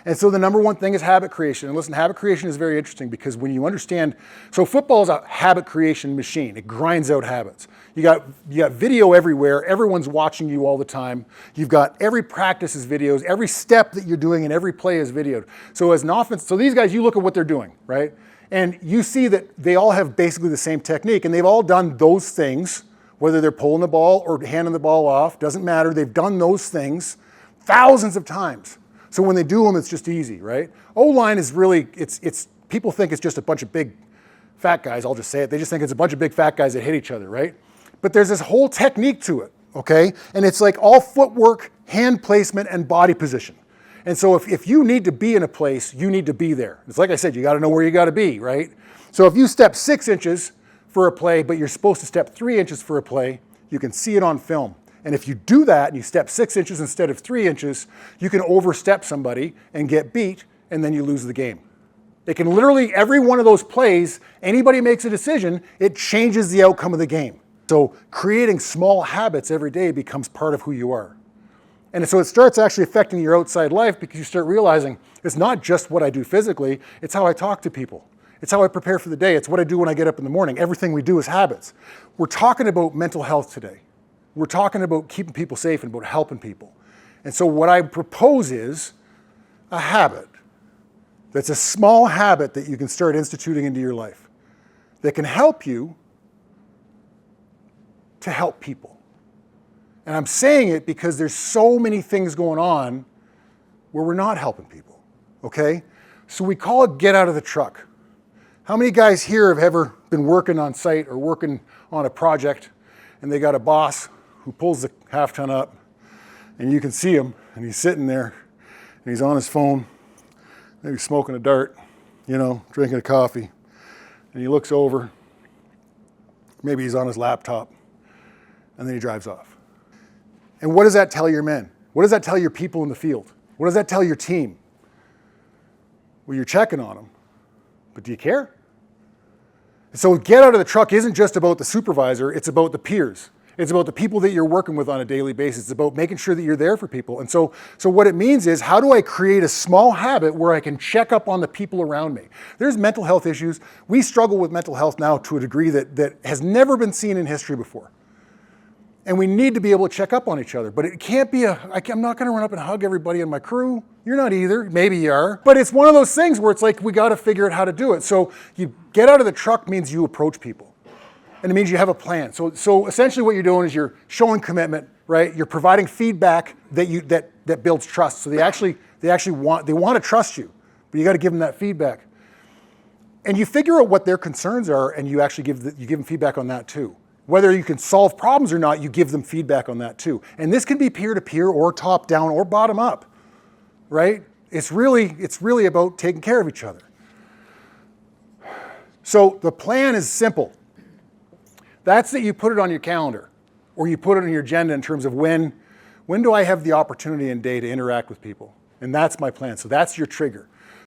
And so the number one thing is habit creation. And listen, habit creation is very interesting because when you understand, so football is a habit creation machine. It grinds out habits. You got video everywhere. Everyone's watching you all the time. You've got every practice is videos. Every step that you're doing and every play is videoed. So as an offense, so these guys, you look at what they're doing, right? And you see that they all have basically the same technique, and they've all done those things, whether they're pulling the ball or handing the ball off, doesn't matter. They've done those things thousands of times. So when they do them, it's just easy, right? O-line is really, it's people think it's just a bunch of big fat guys, I'll just say it. They just think it's a bunch of big fat guys that hit each other, right? But there's this whole technique to it, okay? And it's like all footwork, hand placement, and body position. And so if you need to be in a place, you need to be there. It's like I said, you got to know where you got to be, right? So if you step 6 inches for a play, but you're supposed to step 3 inches for a play, you can see it on film. And if you do that and you step 6 inches instead of 3 inches, you can overstep somebody and get beat, and then you lose the game. It can literally, every one of those plays, anybody makes a decision, it changes the outcome of the game. So creating small habits every day becomes part of who you are. And so it starts actually affecting your outside life because you start realizing it's not just what I do physically, it's how I talk to people. It's how I prepare for the day. It's what I do when I get up in the morning. Everything we do is habits. We're talking about mental health today. We're talking about keeping people safe and about helping people. And so what I propose is a habit that's a small habit that you can start instituting into your life that can help you to help people. And I'm saying it because there's so many things going on where we're not helping people, okay? So we call it get out of the truck. How many guys here have ever been working on site or working on a project and they got a boss who pulls the half ton up and you can see him and he's sitting there and he's on his phone, maybe smoking a dart, drinking a coffee, and he looks over, maybe he's on his laptop, and then he drives off. And what does that tell your men? What does that tell your people in the field? What does that tell your team? Well, you're checking on them, but do you care? So get out of the truck isn't just about the supervisor, it's about the peers. It's about the people that you're working with on a daily basis. It's about making sure that you're there for people. And so what it means is, how do I create a small habit where I can check up on the people around me? There's mental health issues. We struggle with mental health now to a degree that has never been seen in history before. And we need to be able to check up on each other. But it can't be I'm not going to run up and hug everybody in my crew. You're not either. Maybe you are. But it's one of those things where it's like, we got to figure out how to do it. So you get out of the truck means you approach people. And it means you have a plan. So essentially what you're doing is you're showing commitment, right? You're providing feedback that builds trust. So they actually want to trust you, but you got to give them that feedback. And you figure out what their concerns are, and you actually give them feedback on that too. Whether you can solve problems or not, you give them feedback on that too. And this can be peer-to-peer or top-down or bottom-up, right? It's really about taking care of each other. So the plan is simple. That's that you put it on your calendar or you put it on your agenda in terms of when do I have the opportunity and day to interact with people? And that's my plan. So that's your trigger.